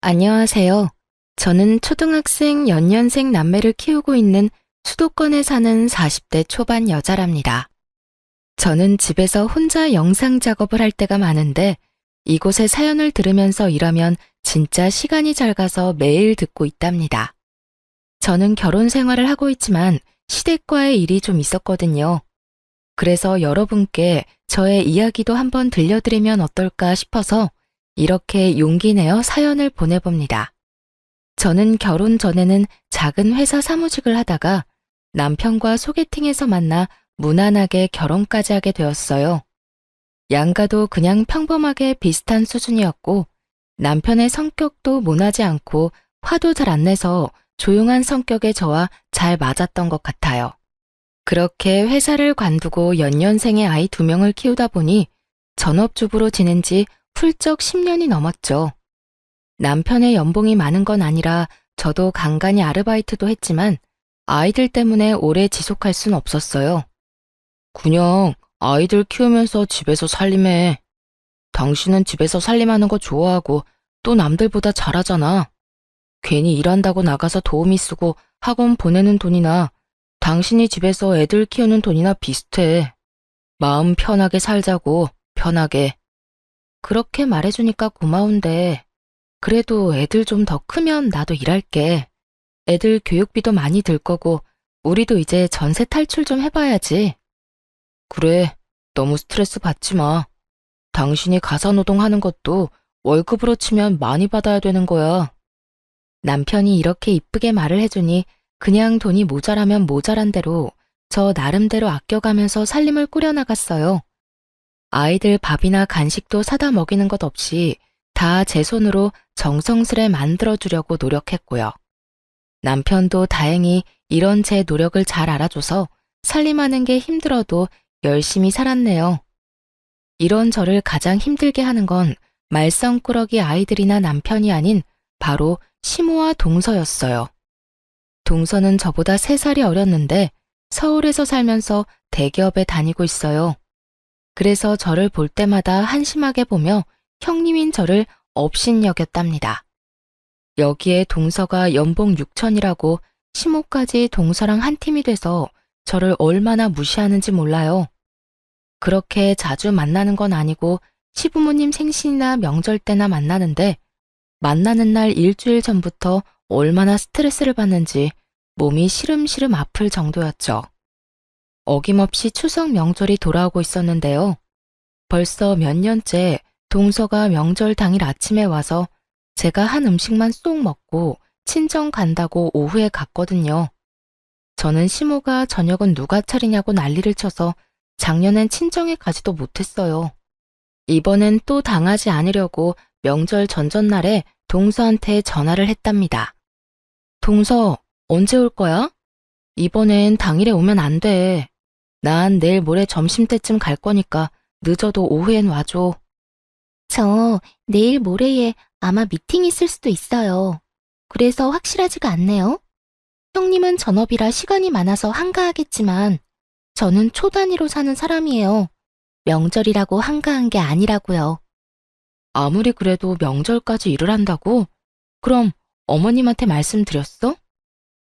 안녕하세요. 저는 초등학생 연년생 남매를 키우고 있는 수도권에 사는 40대 초반 여자랍니다. 저는 집에서 혼자 영상 작업을 할 때가 많은데 이곳의 사연을 들으면서 일하면 진짜 시간이 잘 가서 매일 듣고 있답니다. 저는 결혼 생활을 하고 있지만 시댁과의 일이 좀 있었거든요. 그래서 여러분께 저의 이야기도 한번 들려드리면 어떨까 싶어서 이렇게 용기 내어 사연을 보내봅니다. 저는 결혼 전에는 작은 회사 사무직을 하다가 남편과 소개팅에서 만나 무난하게 결혼까지 하게 되었어요. 양가도 그냥 평범하게 비슷한 수준이었고 남편의 성격도 모나지 않고 화도 잘 안 내서 조용한 성격의 저와 잘 맞았던 것 같아요. 그렇게 회사를 관두고 연년생의 아이 2명을 키우다 보니 전업주부로 지낸 지 훌쩍 10년이 넘었죠. 남편의 연봉이 많은 건 아니라 저도 간간히 아르바이트도 했지만 아이들 때문에 오래 지속할 순 없었어요. 그냥 아이들 키우면서 집에서 살림해. 당신은 집에서 살림하는 거 좋아하고 또 남들보다 잘하잖아. 괜히 일한다고 나가서 도우미 쓰고 학원 보내는 돈이나 당신이 집에서 애들 키우는 돈이나 비슷해. 마음 편하게 살자고, 편하게. 그렇게 말해주니까 고마운데 그래도 애들 좀 더 크면 나도 일할게. 애들 교육비도 많이 들 거고 우리도 이제 전세 탈출 좀 해봐야지. 그래, 너무 스트레스 받지 마. 당신이 가사노동 하는 것도 월급으로 치면 많이 받아야 되는 거야. 남편이 이렇게 이쁘게 말을 해주니 그냥 돈이 모자라면 모자란 대로 저 나름대로 아껴가면서 살림을 꾸려나갔어요. 아이들 밥이나 간식도 사다 먹이는 것 없이 다 제 손으로 정성스레 만들어주려고 노력했고요. 남편도 다행히 이런 제 노력을 잘 알아줘서 살림하는 게 힘들어도 열심히 살았네요. 이런 저를 가장 힘들게 하는 건 말썽꾸러기 아이들이나 남편이 아닌 바로 시모와 동서였어요. 동서는 저보다 3살이 어렸는데 서울에서 살면서 대기업에 다니고 있어요. 그래서 저를 볼 때마다 한심하게 보며 형님인 저를 업신여겼답니다. 여기에 동서가 연봉 6천이라고 시모까지 동서랑 한 팀이 돼서 저를 얼마나 무시하는지 몰라요. 그렇게 자주 만나는 건 아니고 시부모님 생신이나 명절 때나 만나는데 만나는 날 일주일 전부터 얼마나 스트레스를 받는지 몸이 시름시름 아플 정도였죠. 어김없이 추석 명절이 돌아오고 있었는데요. 벌써 몇 년째 동서가 명절 당일 아침에 와서 제가 한 음식만 쏙 먹고 친정 간다고 오후에 갔거든요. 저는 시모가 저녁은 누가 차리냐고 난리를 쳐서 작년엔 친정에 가지도 못했어요. 이번엔 또 당하지 않으려고 명절 전전날에 동서한테 전화를 했답니다. 동서, 언제 올 거야? 이번엔 당일에 오면 안 돼. 난 내일 모레 점심때쯤 갈 거니까 늦어도 오후엔 와줘. 저 내일 모레에 아마 미팅 있을 수도 있어요. 그래서 확실하지가 않네요. 형님은 전업이라 시간이 많아서 한가하겠지만 저는 초 단위로 사는 사람이에요. 명절이라고 한가한 게 아니라고요. 아무리 그래도 명절까지 일을 한다고? 그럼 어머님한테 말씀드렸어?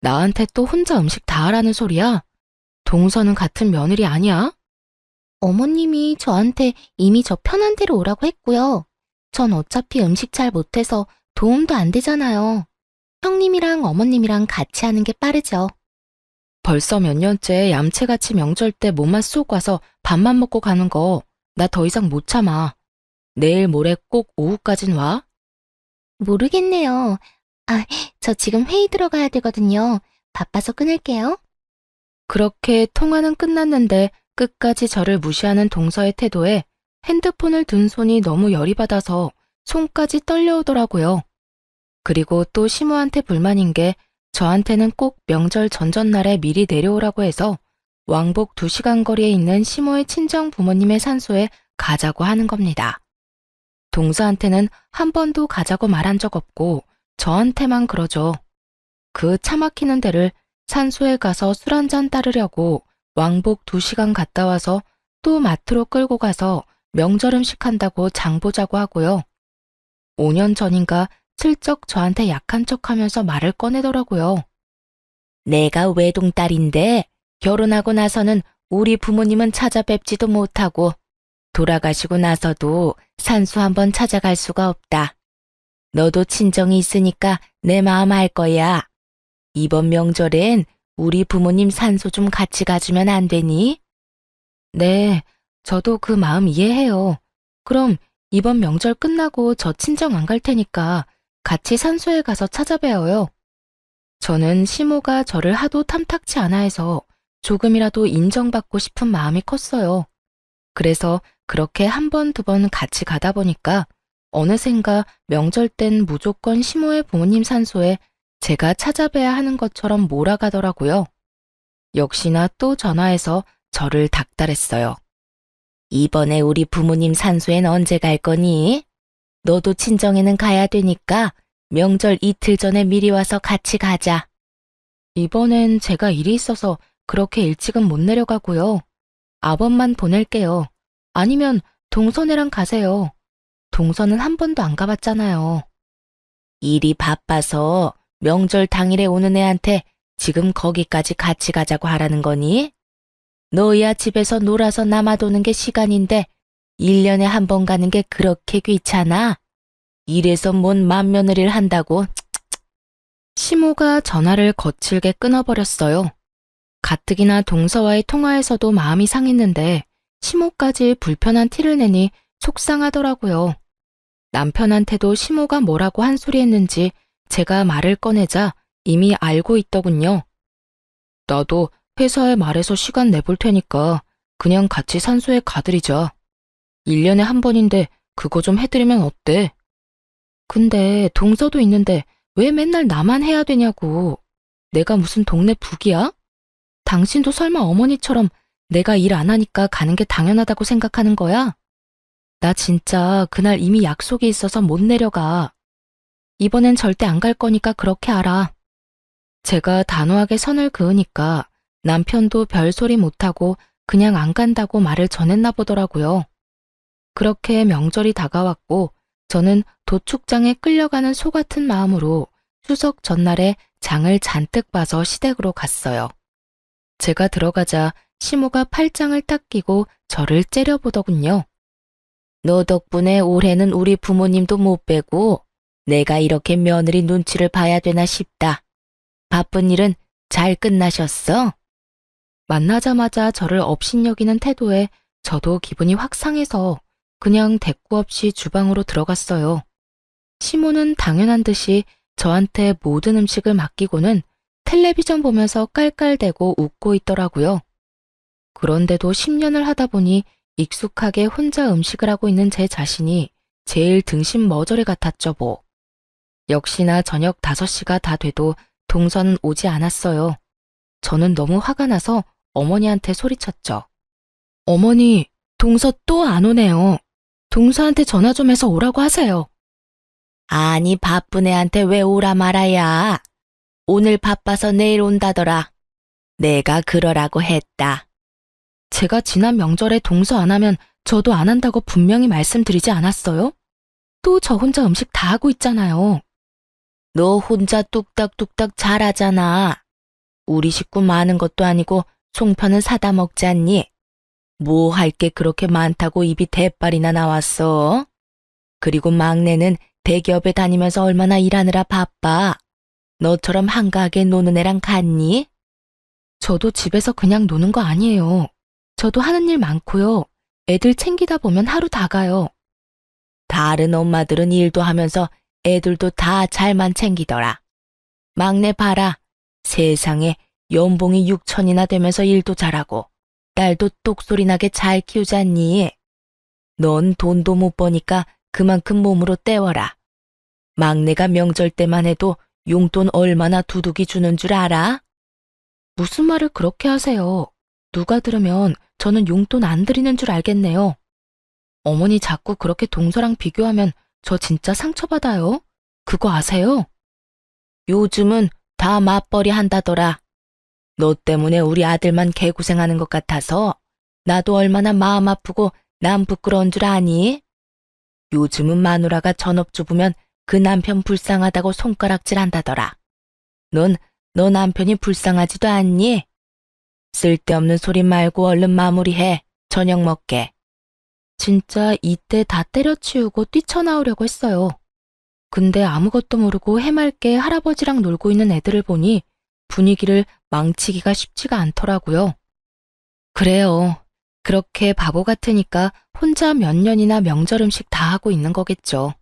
나한테 또 혼자 음식 다 하라는 소리야? 동서는 같은 며느리 아니야? 어머님이 저한테 이미 저 편한 대로 오라고 했고요. 전 어차피 음식 잘 못해서 도움도 안 되잖아요. 형님이랑 어머님이랑 같이 하는 게 빠르죠. 벌써 몇 년째 얌체같이 명절 때 몸만 쏙 와서 밥만 먹고 가는 거 나 더 이상 못 참아. 내일 모레 꼭 오후까진 와? 모르겠네요. 저 지금 회의 들어가야 되거든요. 바빠서 끊을게요. 그렇게 통화는 끝났는데 끝까지 저를 무시하는 동서의 태도에 핸드폰을 든 손이 너무 열이 받아서 손까지 떨려오더라고요. 그리고 또 시모한테 불만인 게 저한테는 꼭 명절 전전날에 미리 내려오라고 해서 왕복 2시간 거리에 있는 시모의 친정 부모님의 산소에 가자고 하는 겁니다. 동서한테는 한 번도 가자고 말한 적 없고 저한테만 그러죠. 그 차 막히는 데를 산소에 가서 술 한잔 따르려고 왕복 2시간 갔다 와서 또 마트로 끌고 가서 명절 음식 한다고 장 보자고 하고요. 5년 전인가 슬쩍 저한테 약한 척하면서 말을 꺼내더라고요. 내가 외동딸인데 결혼하고 나서는 우리 부모님은 찾아뵙지도 못하고 돌아가시고 나서도 산소 한번 찾아갈 수가 없다. 너도 친정이 있으니까 내 마음 알 거야. 이번 명절엔 우리 부모님 산소 좀 같이 가주면 안 되니? 네, 저도 그 마음 이해해요. 그럼 이번 명절 끝나고 저 친정 안 갈 테니까 같이 산소에 가서 찾아뵈어요. 저는 시모가 저를 하도 탐탁치 않아 해서 조금이라도 인정받고 싶은 마음이 컸어요. 그래서 그렇게 한 번, 두 번 같이 가다 보니까 어느샌가 명절 땐 무조건 시모의 부모님 산소에 제가 찾아뵈야 하는 것처럼 몰아가더라고요. 역시나 또 전화해서 저를 닥달했어요. 이번에 우리 부모님 산소엔 언제 갈 거니? 너도 친정에는 가야 되니까 명절 이틀 전에 미리 와서 같이 가자. 이번엔 제가 일이 있어서 그렇게 일찍은 못 내려가고요. 아범만 보낼게요. 아니면 동선애랑 가세요. 동선은 한 번도 안 가봤잖아요. 일이 바빠서 명절 당일에 오는 애한테 지금 거기까지 같이 가자고 하라는 거니? 너야 집에서 놀아서 남아도는 게 시간인데 1년에 한 번 가는 게 그렇게 귀찮아? 이래서 뭔 맏며느리를 한다고? 시모가 전화를 거칠게 끊어버렸어요. 가뜩이나 동서와의 통화에서도 마음이 상했는데 시모까지 불편한 티를 내니 속상하더라고요. 남편한테도 시모가 뭐라고 한 소리 했는지 제가 말을 꺼내자 이미 알고 있더군요. 나도 회사에 말해서 시간 내볼 테니까 그냥 같이 산소에 가드리자. 1년에 한 번인데 그거 좀 해드리면 어때? 근데 동서도 있는데 왜 맨날 나만 해야 되냐고. 내가 무슨 동네 북이야? 당신도 설마 어머니처럼 내가 일 안 하니까 가는 게 당연하다고 생각하는 거야? 나 진짜 그날 이미 약속이 있어서 못 내려가. 이번엔 절대 안 갈 거니까 그렇게 알아. 제가 단호하게 선을 그으니까 남편도 별소리 못하고 그냥 안 간다고 말을 전했나 보더라고요. 그렇게 명절이 다가왔고 저는 도축장에 끌려가는 소 같은 마음으로 추석 전날에 장을 잔뜩 봐서 시댁으로 갔어요. 제가 들어가자 시모가 팔짱을 딱 끼고 저를 째려보더군요. 너 덕분에 올해는 우리 부모님도 못 뵈고 내가 이렇게 며느리 눈치를 봐야 되나 싶다. 바쁜 일은 잘 끝나셨어? 만나자마자 저를 업신여기는 태도에 저도 기분이 확 상해서 그냥 대꾸 없이 주방으로 들어갔어요. 시모는 당연한 듯이 저한테 모든 음식을 맡기고는 텔레비전 보면서 깔깔대고 웃고 있더라고요. 그런데도 10년을 하다 보니 익숙하게 혼자 음식을 하고 있는 제 자신이 제일 등신 머저리 같았죠 뭐. 역시나 저녁 5시가 다 돼도 동서는 오지 않았어요. 저는 너무 화가 나서 어머니한테 소리쳤죠. 어머니, 동서 또 안 오네요. 동서한테 전화 좀 해서 오라고 하세요. 아니 바쁜 애한테 왜 오라 말아야. 오늘 바빠서 내일 온다더라. 내가 그러라고 했다. 제가 지난 명절에 동서 안 하면 저도 안 한다고 분명히 말씀드리지 않았어요? 또 저 혼자 음식 다 하고 있잖아요. 너 혼자 뚝딱뚝딱 잘하잖아. 우리 식구 많은 것도 아니고 송편은 사다 먹잖니. 뭐 할 게 그렇게 많다고 입이 대빨이나 나왔어? 그리고 막내는 대기업에 다니면서 얼마나 일하느라 바빠. 너처럼 한가하게 노는 애랑 같니? 저도 집에서 그냥 노는 거 아니에요. 저도 하는 일 많고요. 애들 챙기다 보면 하루 다 가요. 다른 엄마들은 일도 하면서 애들도 다 잘만 챙기더라. 막내 봐라. 세상에 연봉이 6천이나 되면서 일도 잘하고 딸도 똑소리 나게 잘 키우잖니. 넌 돈도 못 버니까 그만큼 몸으로 때워라. 막내가 명절 때만 해도 용돈 얼마나 두둑이 주는 줄 알아? 무슨 말을 그렇게 하세요? 누가 들으면 저는 용돈 안 드리는 줄 알겠네요. 어머니 자꾸 그렇게 동서랑 비교하면 저 진짜 상처받아요. 그거 아세요? 요즘은 다 맞벌이 한다더라. 너 때문에 우리 아들만 개고생하는 것 같아서 나도 얼마나 마음 아프고 남 부끄러운 줄 아니? 요즘은 마누라가 전업주부면 그 남편 불쌍하다고 손가락질 한다더라. 너 남편이 불쌍하지도 않니? 쓸데없는 소리 말고 얼른 마무리해. 저녁 먹게. 진짜 이때 다 때려치우고 뛰쳐나오려고 했어요. 근데 아무것도 모르고 해맑게 할아버지랑 놀고 있는 애들을 보니 분위기를 망치기가 쉽지가 않더라고요. 그래요. 그렇게 바보 같으니까 혼자 몇 년이나 명절 음식 다 하고 있는 거겠죠.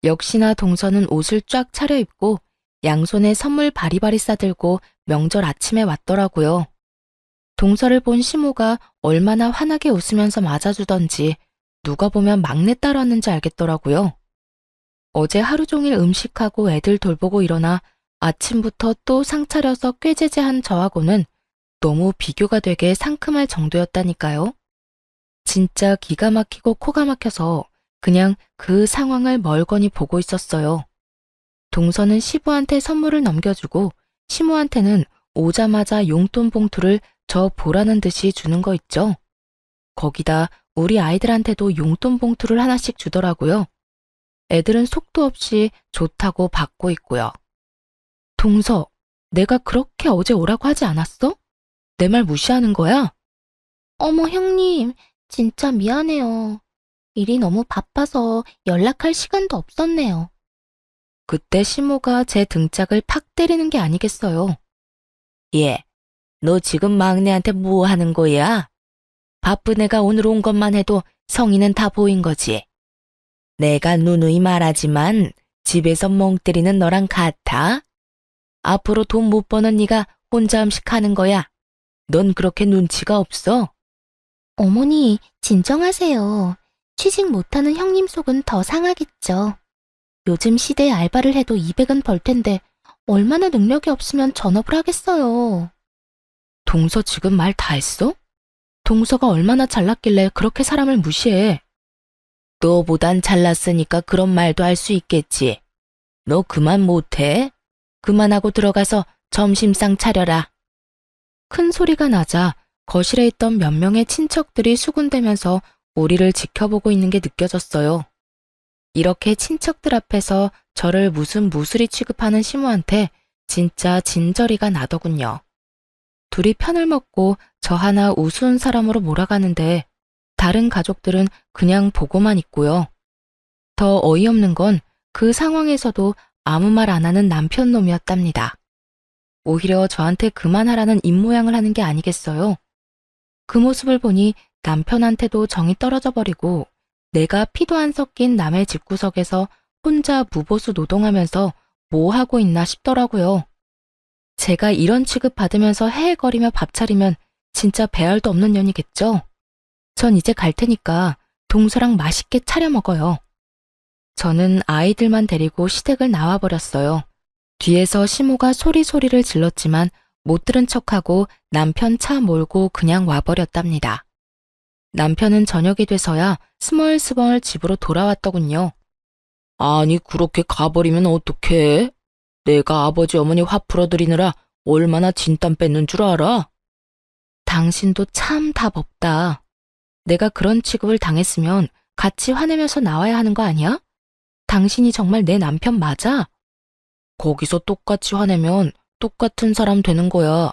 역시나 동서는 옷을 쫙 차려입고 양손에 선물 바리바리 싸들고 명절 아침에 왔더라고요. 동서를 본 시모가 얼마나 환하게 웃으면서 맞아주던지 누가 보면 막내딸 왔는지 알겠더라고요. 어제 하루 종일 음식하고 애들 돌보고 일어나 아침부터 또 상 차려서 꾀제제한 저하고는 너무 비교가 되게 상큼할 정도였다니까요. 진짜 기가 막히고 코가 막혀서 그냥 그 상황을 멀거니 보고 있었어요. 동서는 시부한테 선물을 넘겨주고 시모한테는 오자마자 용돈 봉투를 저 보라는 듯이 주는 거 있죠. 거기다 우리 아이들한테도 용돈 봉투를 하나씩 주더라고요. 애들은 속도 없이 좋다고 받고 있고요. 동서, 내가 그렇게 어제 오라고 하지 않았어? 내 말 무시하는 거야? 어머 형님, 진짜 미안해요. 일이 너무 바빠서 연락할 시간도 없었네요. 그때 시모가 제 등짝을 팍 때리는 게 아니겠어요. 예, 너 지금 막내한테 뭐 하는 거야? 바쁜 애가 오늘 온 것만 해도 성의는 다 보인 거지. 내가 누누이 말하지만 집에서 멍 때리는 너랑 같아? 앞으로 돈 못 버는 네가 혼자 음식하는 거야. 넌 그렇게 눈치가 없어? 어머니, 진정하세요. 취직 못하는 형님 속은 더 상하겠죠. 요즘 시대에 알바를 해도 200은 벌 텐데 얼마나 능력이 없으면 전업을 하겠어요. 동서 지금 말 다 했어? 동서가 얼마나 잘났길래 그렇게 사람을 무시해. 너보단 잘났으니까 그런 말도 할 수 있겠지. 너 그만 못해? 그만하고 들어가서 점심상 차려라. 큰 소리가 나자 거실에 있던 몇 명의 친척들이 수군대면서 우리를 지켜보고 있는 게 느껴졌어요. 이렇게 친척들 앞에서 저를 무슨 무수리 취급하는 시모한테 진짜 진저리가 나더군요. 둘이 편을 먹고 저 하나 우스운 사람으로 몰아가는데 다른 가족들은 그냥 보고만 있고요. 더 어이없는 건 그 상황에서도 아무 말 안 하는 남편 놈이었답니다. 오히려 저한테 그만하라는 입모양을 하는 게 아니겠어요. 그 모습을 보니 남편한테도 정이 떨어져 버리고 내가 피도 안 섞인 남의 집구석에서 혼자 무보수 노동하면서 뭐 하고 있나 싶더라고요. 제가 이런 취급 받으면서 헤헤거리며 밥 차리면 진짜 배알도 없는 년이겠죠? 전 이제 갈 테니까 동서랑 맛있게 차려 먹어요. 저는 아이들만 데리고 시댁을 나와버렸어요. 뒤에서 시모가 소리소리를 질렀지만 못 들은 척하고 남편 차 몰고 그냥 와버렸답니다. 남편은 저녁이 돼서야 스멀스멀 집으로 돌아왔더군요. 아니, 그렇게 가버리면 어떡해? 내가 아버지 어머니 화 풀어드리느라 얼마나 진땀 뺐는 줄 알아? 당신도 참 답 없다. 내가 그런 취급을 당했으면 같이 화내면서 나와야 하는 거 아니야? 당신이 정말 내 남편 맞아? 거기서 똑같이 화내면 똑같은 사람 되는 거야.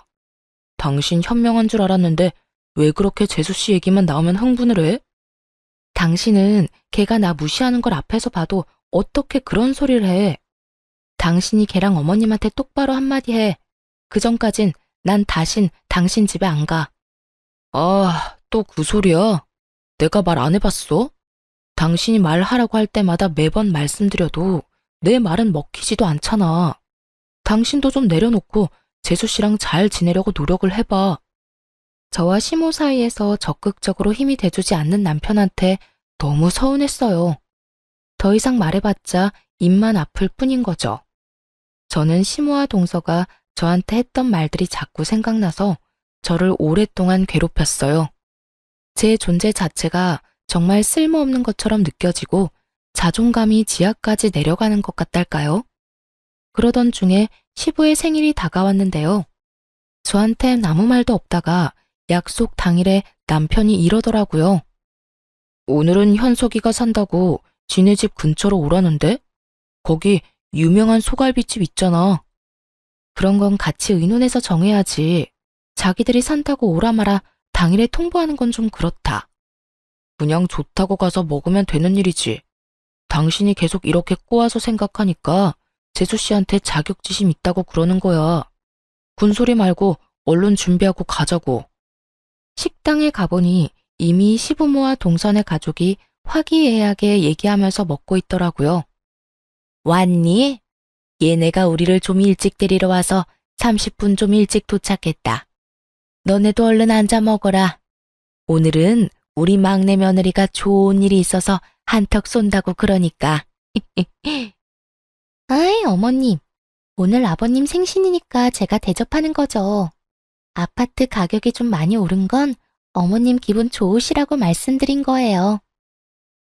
당신 현명한 줄 알았는데 왜 그렇게 재수 씨 얘기만 나오면 흥분을 해? 당신은 걔가 나 무시하는 걸 앞에서 봐도 어떻게 그런 소리를 해? 당신이 걔랑 어머님한테 똑바로 한마디 해. 그 전까진 난 다신 당신 집에 안 가. 아, 또 그 소리야? 내가 말 안 해봤어? 당신이 말하라고 할 때마다 매번 말씀드려도 내 말은 먹히지도 않잖아. 당신도 좀 내려놓고 재수 씨랑 잘 지내려고 노력을 해봐. 저와 시모 사이에서 적극적으로 힘이 돼주지 않는 남편한테 너무 서운했어요. 더 이상 말해봤자 입만 아플 뿐인 거죠. 저는 시모와 동서가 저한테 했던 말들이 자꾸 생각나서 저를 오랫동안 괴롭혔어요. 제 존재 자체가 정말 쓸모없는 것처럼 느껴지고 자존감이 지하까지 내려가는 것 같달까요? 그러던 중에 시부의 생일이 다가왔는데요. 저한텐 아무 말도 없다가 약속 당일에 남편이 이러더라고요. 오늘은 현석이가 산다고 지네 집 근처로 오라는데? 거기 유명한 소갈비집 있잖아. 그런 건 같이 의논해서 정해야지. 자기들이 산다고 오라마라 당일에 통보하는 건 좀 그렇다. 그냥 좋다고 가서 먹으면 되는 일이지. 당신이 계속 이렇게 꼬아서 생각하니까 재수 씨한테 자격지심 있다고 그러는 거야. 군소리 말고 얼른 준비하고 가자고. 식당에 가보니 이미 시부모와 동선의 가족이 화기애애하게 얘기하면서 먹고 있더라고요. 왔니? 얘네가 우리를 좀 일찍 데리러 와서 30분 좀 일찍 도착했다. 너네도 얼른 앉아 먹어라. 오늘은 우리 막내 며느리가 좋은 일이 있어서 한턱 쏜다고 그러니까. 아이, 어머님. 오늘 아버님 생신이니까 제가 대접하는 거죠. 아파트 가격이 좀 많이 오른 건 어머님 기분 좋으시라고 말씀드린 거예요.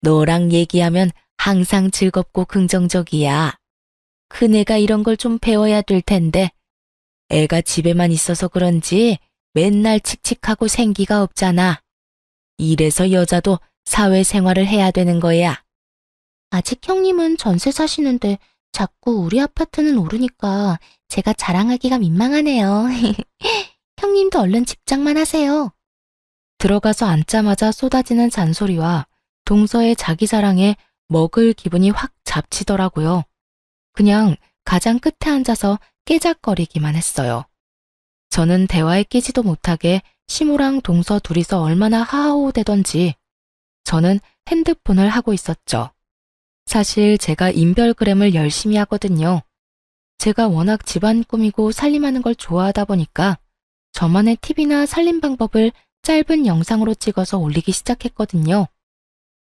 너랑 얘기하면 항상 즐겁고 긍정적이야. 큰애가 이런 걸 좀 배워야 될 텐데. 애가 집에만 있어서 그런지 맨날 칙칙하고 생기가 없잖아. 이래서 여자도 사회생활을 해야 되는 거야. 아직 형님은 전세 사시는데 자꾸 우리 아파트는 오르니까 제가 자랑하기가 민망하네요. 형님도 얼른 집장만 하세요. 들어가서 앉자마자 쏟아지는 잔소리와 동서의 자기 자랑에 먹을 기분이 확 잡치더라고요. 그냥 가장 끝에 앉아서 깨작거리기만 했어요. 저는 대화에 끼지도 못하게 시모랑 동서 둘이서 얼마나 하하호대던지 저는 핸드폰을 하고 있었죠. 사실 제가 인별그램을 열심히 하거든요. 제가 워낙 집안 꾸미고 살림하는 걸 좋아하다 보니까 저만의 팁이나 살림 방법을 짧은 영상으로 찍어서 올리기 시작했거든요.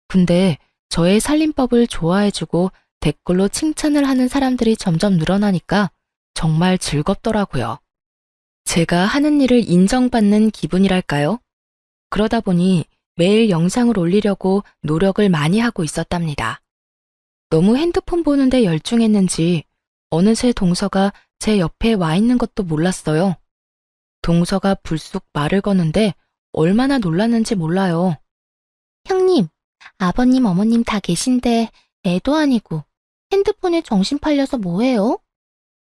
근데 저의 살림법을 좋아해주고 댓글로 칭찬을 하는 사람들이 점점 늘어나니까 정말 즐겁더라고요. 제가 하는 일을 인정받는 기분이랄까요? 그러다 보니 매일 영상을 올리려고 노력을 많이 하고 있었답니다. 너무 핸드폰 보는데 열중했는지 어느새 동서가 제 옆에 와 있는 것도 몰랐어요. 동서가 불쑥 말을 거는데 얼마나 놀랐는지 몰라요. 형님, 아버님, 어머님 다 계신데 애도 아니고 핸드폰에 정신 팔려서 뭐해요?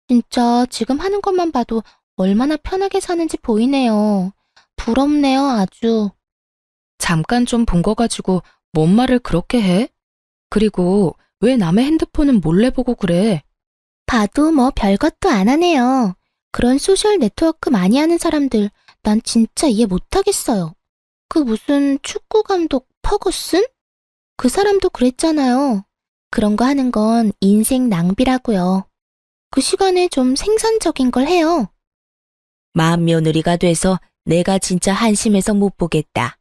진짜 지금 하는 것만 봐도 얼마나 편하게 사는지 보이네요. 부럽네요, 아주. 잠깐 좀 본 거 가지고 뭔 말을 그렇게 해? 그리고 왜 남의 핸드폰은 몰래 보고 그래? 봐도 뭐 별것도 안 하네요. 그런 소셜 네트워크 많이 하는 사람들 난 진짜 이해 못하겠어요. 그 무슨 축구 감독 퍼거슨? 그 사람도 그랬잖아요. 그런 거 하는 건 인생 낭비라고요. 그 시간에 좀 생산적인 걸 해요. 맏며느리가 돼서 내가 진짜 한심해서 못 보겠다.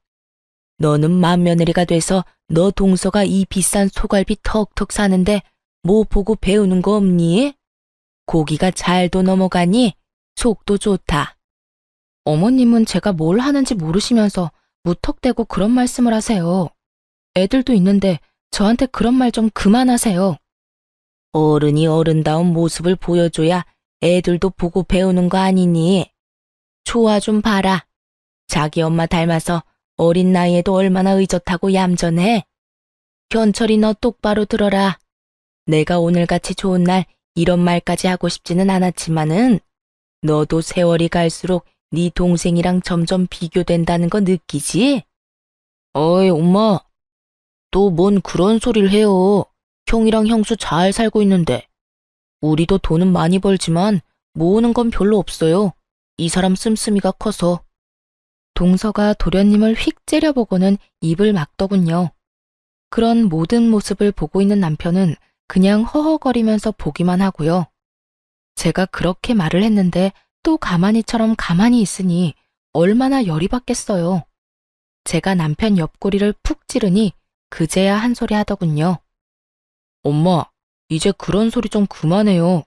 너는 맏며느리가 돼서 너 동서가 이 비싼 소갈비 턱턱 사는데 뭐 보고 배우는 거 없니? 고기가 잘도 넘어가니? 속도 좋다. 어머님은 제가 뭘 하는지 모르시면서 무턱대고 그런 말씀을 하세요. 애들도 있는데 저한테 그런 말 좀 그만하세요. 어른이 어른다운 모습을 보여줘야 애들도 보고 배우는 거 아니니? 좋아 좀 봐라. 자기 엄마 닮아서 어린 나이에도 얼마나 의젓하고 얌전해. 현철이 너 똑바로 들어라. 내가 오늘같이 좋은 날 이런 말까지 하고 싶지는 않았지만은 너도 세월이 갈수록 네 동생이랑 점점 비교된다는 거 느끼지? 어이 엄마, 또 뭔 그런 소리를 해요. 형이랑 형수 잘 살고 있는데. 우리도 돈은 많이 벌지만 모으는 건 별로 없어요. 이 사람 씀씀이가 커서. 동서가 도련님을 휙 째려보고는 입을 막더군요. 그런 모든 모습을 보고 있는 남편은 그냥 허허거리면서 보기만 하고요. 제가 그렇게 말을 했는데 또 가만히처럼 가만히 있으니 얼마나 열이 받겠어요. 제가 남편 옆구리를 푹 찌르니 그제야 한 소리 하더군요. 엄마, 이제 그런 소리 좀 그만해요.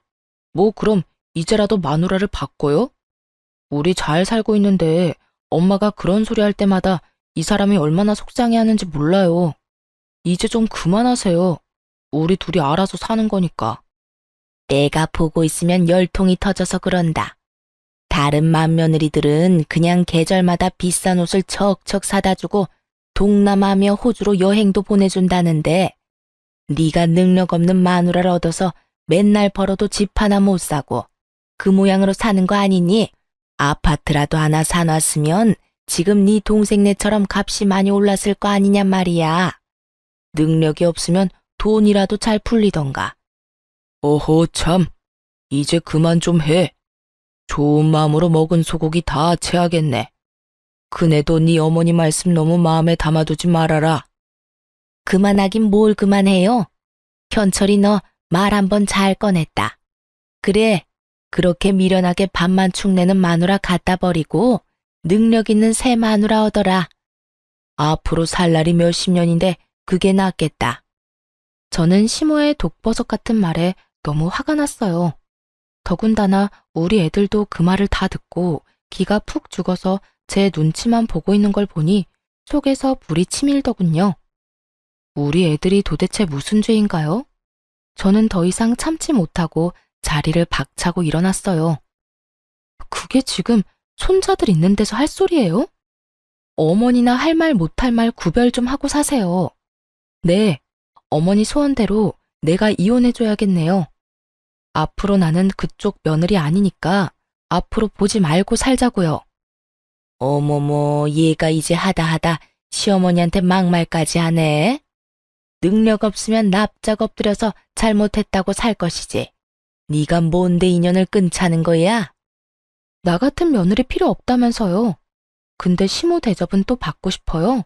뭐 그럼 이제라도 마누라를 바꿔요? 우리 잘 살고 있는데 엄마가 그런 소리 할 때마다 이 사람이 얼마나 속상해하는지 몰라요. 이제 좀 그만하세요. 우리 둘이 알아서 사는 거니까. 내가 보고 있으면 열통이 터져서 그런다. 다른 맏며느리들은 그냥 계절마다 비싼 옷을 척척 사다 주고 동남아며 호주로 여행도 보내준다는데 네가 능력 없는 마누라를 얻어서 맨날 벌어도 집 하나 못 사고 그 모양으로 사는 거 아니니? 아파트라도 하나 사놨으면 지금 네 동생네처럼 값이 많이 올랐을 거 아니냔 말이야. 능력이 없으면 돈이라도 잘 풀리던가. 어허 참, 이제 그만 좀 해. 좋은 마음으로 먹은 소고기 다 채하겠네. 그네도 네 어머니 말씀 너무 마음에 담아두지 말아라. 그만하긴 뭘 그만해요. 현철이 너 말 한번 잘 꺼냈다. 그래, 그렇게 미련하게 밥만 축내는 마누라 갖다 버리고 능력 있는 새 마누라 얻어라. 앞으로 살 날이 몇십 년인데 그게 낫겠다. 저는 시모의 독버섯 같은 말에 너무 화가 났어요. 더군다나 우리 애들도 그 말을 다 듣고 기가 푹 죽어서 제 눈치만 보고 있는 걸 보니 속에서 불이 치밀더군요. 우리 애들이 도대체 무슨 죄인가요? 저는 더 이상 참지 못하고 자리를 박차고 일어났어요. 그게 지금 손자들 있는 데서 할 소리예요? 어머니나 할 말 못할 말 구별 좀 하고 사세요. 네, 어머니 소원대로 내가 이혼해줘야겠네요. 앞으로 나는 그쪽 며느리 아니니까 앞으로 보지 말고 살자고요. 어머머, 얘가 이제 하다 시어머니한테 막말까지 하네. 능력 없으면 납작 엎드려서 잘못했다고 살 것이지. 네가 뭔데 인연을 끊자는 거야? 나 같은 며느리 필요 없다면서요. 근데 시모 대접은 또 받고 싶어요.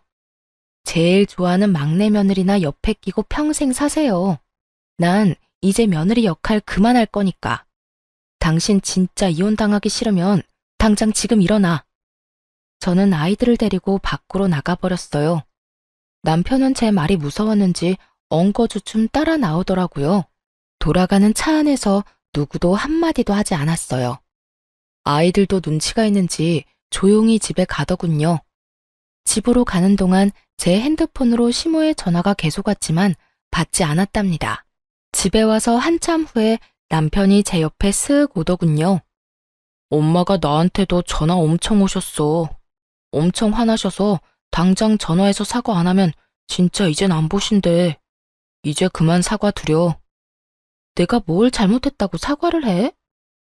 제일 좋아하는 막내 며느리나 옆에 끼고 평생 사세요. 난 이제 며느리 역할 그만할 거니까. 당신 진짜 이혼당하기 싫으면 당장 지금 일어나. 저는 아이들을 데리고 밖으로 나가버렸어요. 남편은 제 말이 무서웠는지 엉거주춤 따라 나오더라고요. 돌아가는 차 안에서 누구도 한마디도 하지 않았어요. 아이들도 눈치가 있는지 조용히 집에 가더군요. 집으로 가는 동안 제 핸드폰으로 시모의 전화가 계속 왔지만 받지 않았답니다. 집에 와서 한참 후에 남편이 제 옆에 쓱 오더군요. 엄마가 나한테도 전화 엄청 오셨어. 엄청 화나셔서 당장 전화해서 사과 안 하면 진짜 이젠 안 보신대. 이제 그만 사과드려. 내가 뭘 잘못했다고 사과를 해?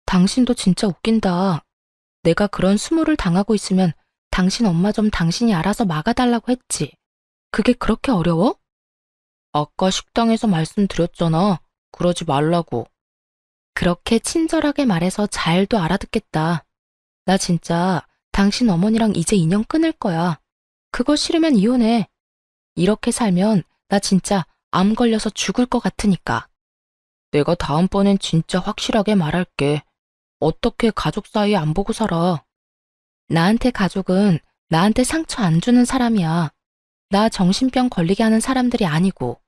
당신도 진짜 웃긴다. 내가 그런 수모를 당하고 있으면 당신 엄마 좀 당신이 알아서 막아달라고 했지. 그게 그렇게 어려워? 아까 식당에서 말씀드렸잖아. 그러지 말라고. 그렇게 친절하게 말해서 잘도 알아듣겠다. 나 진짜 당신 어머니랑 이제 인연 끊을 거야. 그거 싫으면 이혼해. 이렇게 살면 나 진짜 암 걸려서 죽을 것 같으니까. 내가 다음번엔 진짜 확실하게 말할게. 어떻게 가족 사이에 안 보고 살아. 나한테 가족은 나한테 상처 안 주는 사람이야. 나 정신병 걸리게 하는 사람들이 아니고.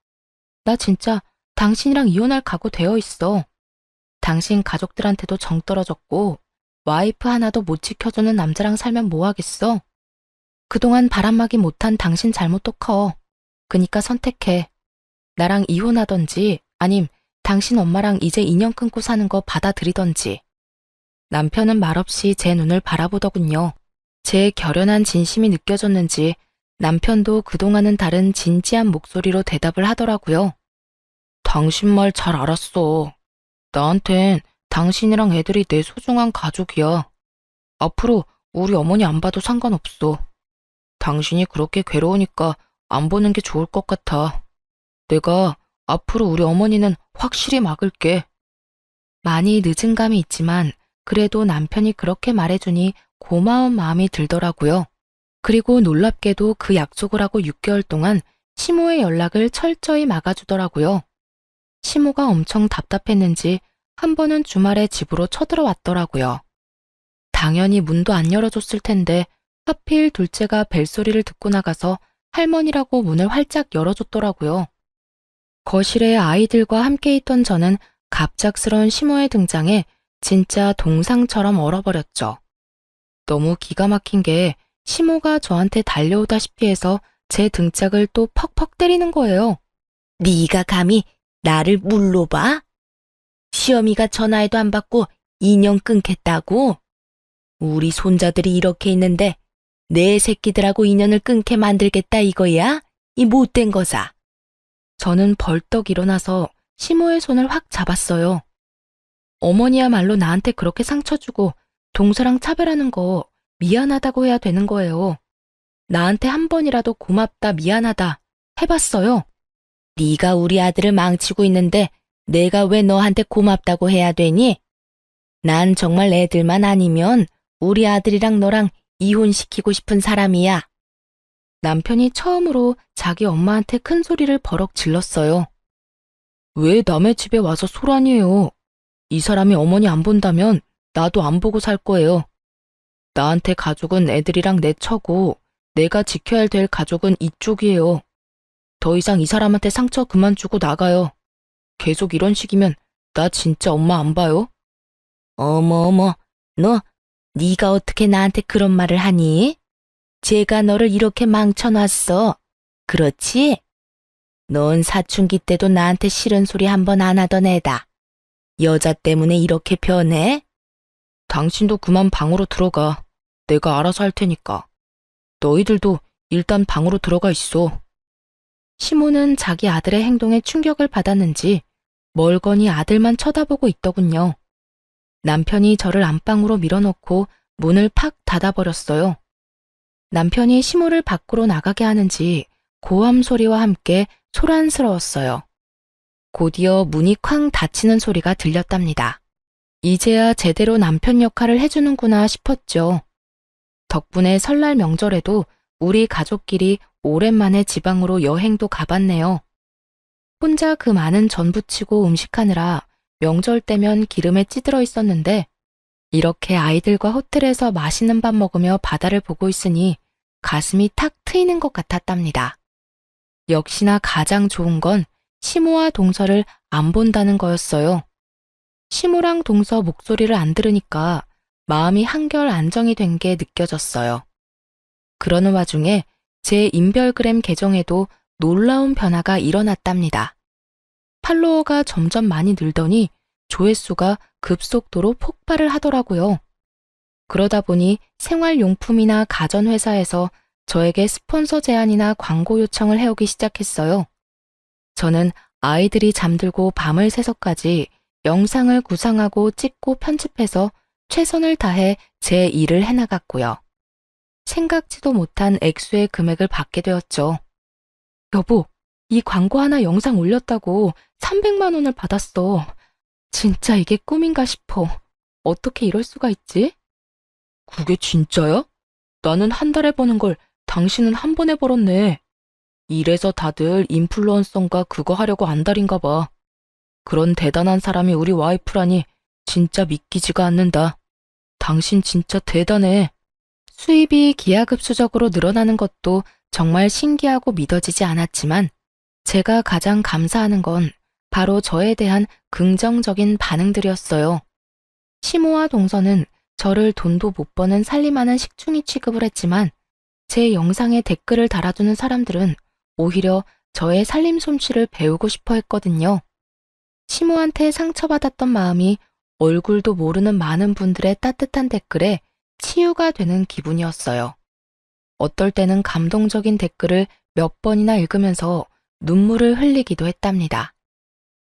나 진짜 당신이랑 이혼할 각오 되어 있어. 당신 가족들한테도 정 떨어졌고 와이프 하나도 못 지켜주는 남자랑 살면 뭐 하겠어? 그동안 바람막이 못한 당신 잘못도 커. 그니까 선택해. 나랑 이혼하던지 아님 당신 엄마랑 이제 인연 끊고 사는 거 받아들이던지. 남편은 말없이 제 눈을 바라보더군요. 제 결연한 진심이 느껴졌는지 남편도 그동안은 다른 진지한 목소리로 대답을 하더라고요. 당신 말 잘 알았어. 나한텐 당신이랑 애들이 내 소중한 가족이야. 앞으로 우리 어머니 안 봐도 상관없어. 당신이 그렇게 괴로우니까 안 보는 게 좋을 것 같아. 내가 앞으로 우리 어머니는 확실히 막을게. 많이 늦은 감이 있지만 그래도 남편이 그렇게 말해주니 고마운 마음이 들더라고요. 그리고 놀랍게도 그 약속을 하고 6개월 동안 시모의 연락을 철저히 막아주더라고요. 시모가 엄청 답답했는지 한 번은 주말에 집으로 쳐들어왔더라고요. 당연히 문도 안 열어줬을 텐데 하필 둘째가 벨소리를 듣고 나가서 할머니라고 문을 활짝 열어줬더라고요. 거실에 아이들과 함께 있던 저는 갑작스러운 시모의 등장에 진짜 동상처럼 얼어버렸죠. 너무 기가 막힌 게 시모가 저한테 달려오다시피 해서 제 등짝을 또 퍽퍽 때리는 거예요. 네가 감히 나를 물로 봐? 시어미가 전화해도 안 받고 인연 끊겠다고? 우리 손자들이 이렇게 있는데 내 새끼들하고 인연을 끊게 만들겠다 이거야? 이 못된 거사. 저는 벌떡 일어나서 시모의 손을 확 잡았어요. 어머니야말로 나한테 그렇게 상처 주고 동서랑 차별하는 거 미안하다고 해야 되는 거예요. 나한테 한 번이라도 고맙다, 미안하다 해봤어요. 네가 우리 아들을 망치고 있는데 내가 왜 너한테 고맙다고 해야 되니? 난 정말 애들만 아니면 우리 아들이랑 너랑 이혼시키고 싶은 사람이야. 남편이 처음으로 자기 엄마한테 큰 소리를 버럭 질렀어요. 왜 남의 집에 와서 소란이에요? 이 사람이 어머니 안 본다면 나도 안 보고 살 거예요. 나한테 가족은 애들이랑 내 처고 내가 지켜야 될 가족은 이쪽이에요. 더 이상 이 사람한테 상처 그만 주고 나가요. 계속 이런 식이면 나 진짜 엄마 안 봐요. 어머, 너 네가 어떻게 나한테 그런 말을 하니? 제가 너를 이렇게 망쳐놨어. 그렇지? 넌 사춘기 때도 나한테 싫은 소리 한 번 안 하던 애다. 여자 때문에 이렇게 변해? 당신도 그만 방으로 들어가. 내가 알아서 할 테니까. 너희들도 일단 방으로 들어가 있어. 시모는 자기 아들의 행동에 충격을 받았는지 멀거니 아들만 쳐다보고 있더군요. 남편이 저를 안방으로 밀어넣고 문을 팍 닫아버렸어요. 남편이 시모를 밖으로 나가게 하는지 고함 소리와 함께 소란스러웠어요. 곧이어 문이 쾅 닫히는 소리가 들렸답니다. 이제야 제대로 남편 역할을 해주는구나 싶었죠. 덕분에 설날 명절에도 우리 가족끼리 오랜만에 지방으로 여행도 가봤네요. 혼자 그 많은 전 부치고 음식하느라 명절 때면 기름에 찌들어 있었는데 이렇게 아이들과 호텔에서 맛있는 밥 먹으며 바다를 보고 있으니 가슴이 탁 트이는 것 같았답니다. 역시나 가장 좋은 건 시모와 동서를 안 본다는 거였어요. 시모랑 동서 목소리를 안 들으니까 마음이 한결 안정이 된 게 느껴졌어요. 그러는 와중에 제 인별그램 계정에도 놀라운 변화가 일어났답니다. 팔로워가 점점 많이 늘더니 조회수가 급속도로 폭발을 하더라고요. 그러다 보니 생활용품이나 가전회사에서 저에게 스폰서 제안이나 광고 요청을 해오기 시작했어요. 저는 아이들이 잠들고 밤을 새서까지 영상을 구상하고 찍고 편집해서 최선을 다해 제 일을 해나갔고요. 생각지도 못한 액수의 금액을 받게 되었죠. 여보, 이 광고 하나 영상 올렸다고 300만 원을 받았어. 진짜 이게 꿈인가 싶어. 어떻게 이럴 수가 있지? 그게 진짜야? 나는 한 달에 버는 걸 당신은 한 번에 벌었네. 이래서 다들 인플루언서인가 그거 하려고 안달인가 봐. 그런 대단한 사람이 우리 와이프라니 진짜 믿기지가 않는다. 당신 진짜 대단해. 수입이 기하급수적으로 늘어나는 것도 정말 신기하고 믿어지지 않았지만 제가 가장 감사하는 건 바로 저에 대한 긍정적인 반응들이었어요. 시모와 동서는 저를 돈도 못 버는 살림하는 식충이 취급을 했지만 제 영상에 댓글을 달아주는 사람들은 오히려 저의 살림 솜씨를 배우고 싶어 했거든요. 시모한테 상처받았던 마음이 얼굴도 모르는 많은 분들의 따뜻한 댓글에 치유가 되는 기분이었어요. 어떨 때는 감동적인 댓글을 몇 번이나 읽으면서 눈물을 흘리기도 했답니다.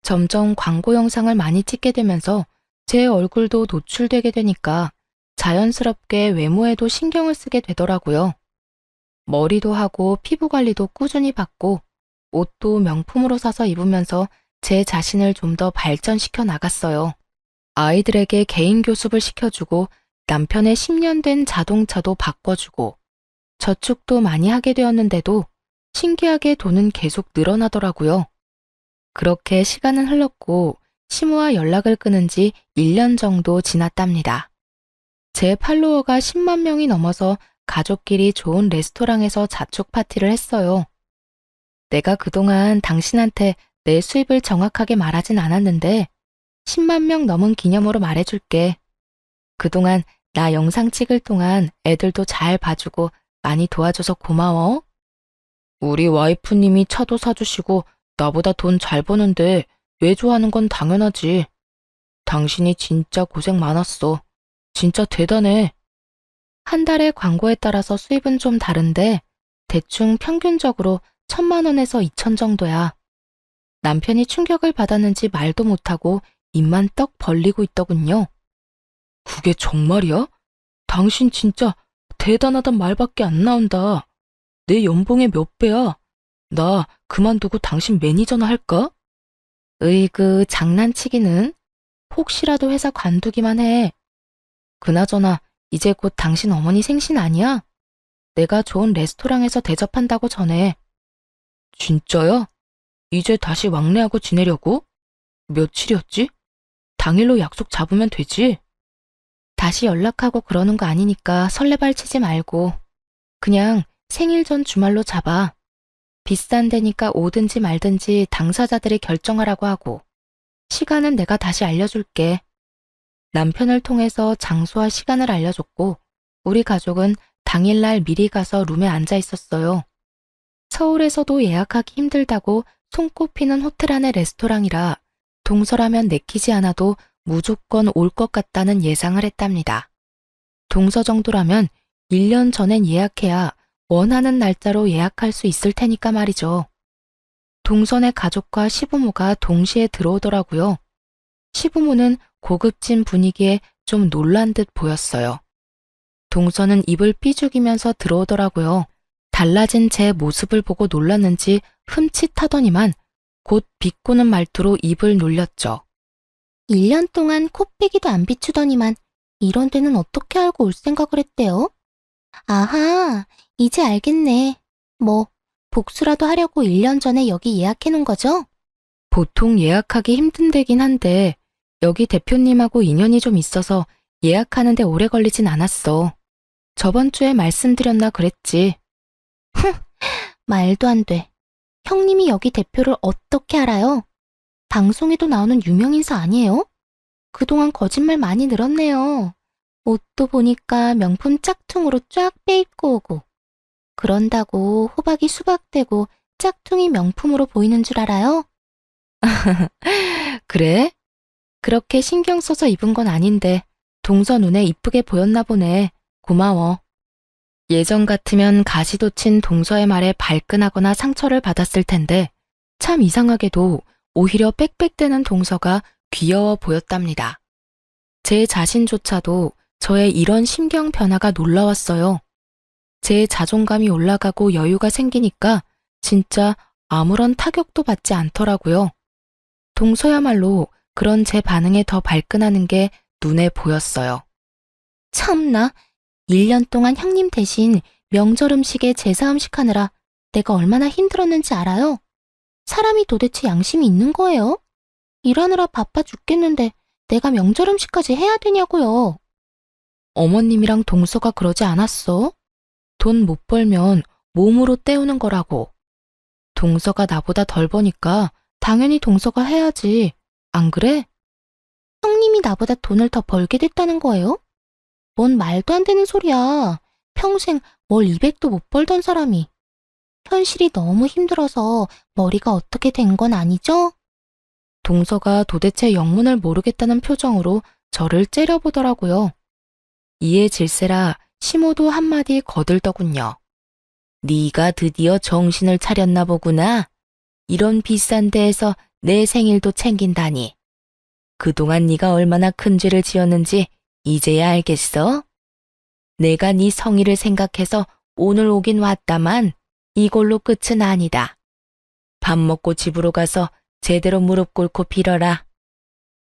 점점 광고 영상을 많이 찍게 되면서 제 얼굴도 노출되게 되니까 자연스럽게 외모에도 신경을 쓰게 되더라고요. 머리도 하고 피부 관리도 꾸준히 받고 옷도 명품으로 사서 입으면서 제 자신을 좀 더 발전시켜 나갔어요. 아이들에게 개인 교습을 시켜주고 남편의 10년 된 자동차도 바꿔주고 저축도 많이 하게 되었는데도 신기하게 돈은 계속 늘어나더라고요. 그렇게 시간은 흘렀고 시모와 연락을 끊은 지 1년 정도 지났답니다. 제 팔로워가 10만 명이 넘어서 가족끼리 좋은 레스토랑에서 자축 파티를 했어요. 내가 그동안 당신한테 내 수입을 정확하게 말하진 않았는데 10만 명 넘은 기념으로 말해줄게. 그동안 나 영상 찍을 동안 애들도 잘 봐주고 많이 도와줘서 고마워. 우리 와이프님이 차도 사주시고 나보다 돈 잘 버는데 왜 좋아하는 건 당연하지. 당신이 진짜 고생 많았어. 진짜 대단해. 한 달에 광고에 따라서 수입은 좀 다른데 대충 평균적으로 1,000만 원에서 2천 정도야. 남편이 충격을 받았는지 말도 못하고 입만 떡 벌리고 있더군요. 그게 정말이야? 당신 진짜 대단하단 말밖에 안 나온다. 내 연봉의 몇 배야? 나 그만두고 당신 매니저나 할까? 으이그 장난치기는. 혹시라도 회사 관두기만 해. 그나저나 이제 곧 당신 어머니 생신 아니야? 내가 좋은 레스토랑에서 대접한다고 전해. 진짜야? 이제 다시 왕래하고 지내려고? 며칠이었지? 당일로 약속 잡으면 되지? 다시 연락하고 그러는 거 아니니까 설레발치지 말고 그냥 생일 전 주말로 잡아. 비싼 데니까 오든지 말든지 당사자들이 결정하라고 하고 시간은 내가 다시 알려줄게. 남편을 통해서 장소와 시간을 알려줬고 우리 가족은 당일날 미리 가서 룸에 앉아 있었어요. 서울에서도 예약하기 힘들다고 손꼽히는 호텔 안의 레스토랑이라 동서라면 내키지 않아도 무조건 올 것 같다는 예상을 했답니다. 동서 정도라면 1년 전엔 예약해야 원하는 날짜로 예약할 수 있을 테니까 말이죠. 동선의 가족과 시부모가 동시에 들어오더라고요. 시부모는 고급진 분위기에 좀 놀란 듯 보였어요. 동서는 입을 삐죽이면서 들어오더라고요. 달라진 제 모습을 보고 놀랐는지 흠칫하더니만 곧 비꼬는 말투로 입을 놀렸죠. 1년 동안 코빼기도 안 비추더니만 이런 데는 어떻게 알고 올 생각을 했대요? 아하, 이제 알겠네. 뭐 복수라도 하려고 1년 전에 여기 예약해놓은 거죠? 보통 예약하기 힘든 데긴 한데 여기 대표님하고 인연이 좀 있어서 예약하는데 오래 걸리진 않았어. 저번 주에 말씀드렸나 그랬지. 말도 안 돼. 형님이 여기 대표를 어떻게 알아요? 방송에도 나오는 유명인사 아니에요? 그동안 거짓말 많이 늘었네요. 옷도 보니까 명품 짝퉁으로 쫙 빼입고 오고. 그런다고 호박이 수박되고 짝퉁이 명품으로 보이는 줄 알아요? 그래? 그렇게 신경 써서 입은 건 아닌데 동서 눈에 이쁘게 보였나 보네. 고마워. 예전 같으면 가시도 친 동서의 말에 발끈하거나 상처를 받았을 텐데 참 이상하게도 오히려 빽빽대는 동서가 귀여워 보였답니다. 제 자신조차도 저의 이런 심경 변화가 놀라웠어요. 제 자존감이 올라가고 여유가 생기니까 진짜 아무런 타격도 받지 않더라고요. 동서야말로 그런 제 반응에 더 발끈하는 게 눈에 보였어요. 참나, 1년 동안 형님 대신 명절 음식에 제사 음식 하느라 내가 얼마나 힘들었는지 알아요? 사람이 도대체 양심이 있는 거예요? 일하느라 바빠 죽겠는데 내가 명절 음식까지 해야 되냐고요. 어머님이랑 동서가 그러지 않았어? 돈 못 벌면 몸으로 때우는 거라고. 동서가 나보다 덜 버니까 당연히 동서가 해야지. 안 그래? 형님이 나보다 돈을 더 벌게 됐다는 거예요? 뭔 말도 안 되는 소리야. 평생 월 200도 못 벌던 사람이. 현실이 너무 힘들어서 머리가 어떻게 된 건 아니죠? 동서가 도대체 영문을 모르겠다는 표정으로 저를 째려보더라고요. 이에 질세라 시모도 한마디 거들더군요. 네가 드디어 정신을 차렸나 보구나. 이런 비싼 데에서 내 생일도 챙긴다니. 그동안 네가 얼마나 큰 죄를 지었는지 이제야 알겠어? 내가 네 성의를 생각해서 오늘 오긴 왔다만 이걸로 끝은 아니다. 밥 먹고 집으로 가서 제대로 무릎 꿇고 빌어라.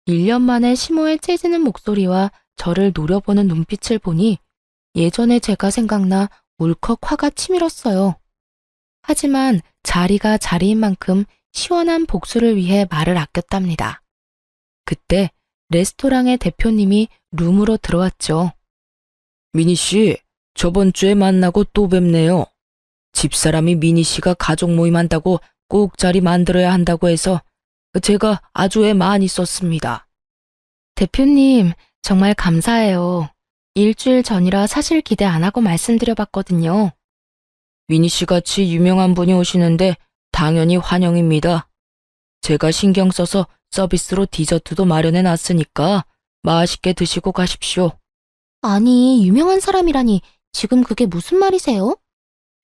1년 만에 시모의 째지는 목소리와 저를 노려보는 눈빛을 보니 예전에 제가 생각나 울컥 화가 치밀었어요. 하지만 자리가 자리인 만큼 시원한 복수를 위해 말을 아꼈답니다. 그때 레스토랑의 대표님이 룸으로 들어왔죠. 미니 씨, 저번 주에 만나고 또 뵙네요. 집사람이 미니 씨가 가족 모임 한다고 꼭 자리 만들어야 한다고 해서 제가 아주 애 많이 썼습니다. 대표님, 정말 감사해요. 일주일 전이라 사실 기대 안 하고 말씀드려봤거든요. 미니 씨 같이 유명한 분이 오시는데 당연히 환영입니다. 제가 신경 써서 서비스로 디저트도 마련해 놨으니까 맛있게 드시고 가십시오. 아니, 유명한 사람이라니 지금 그게 무슨 말이세요?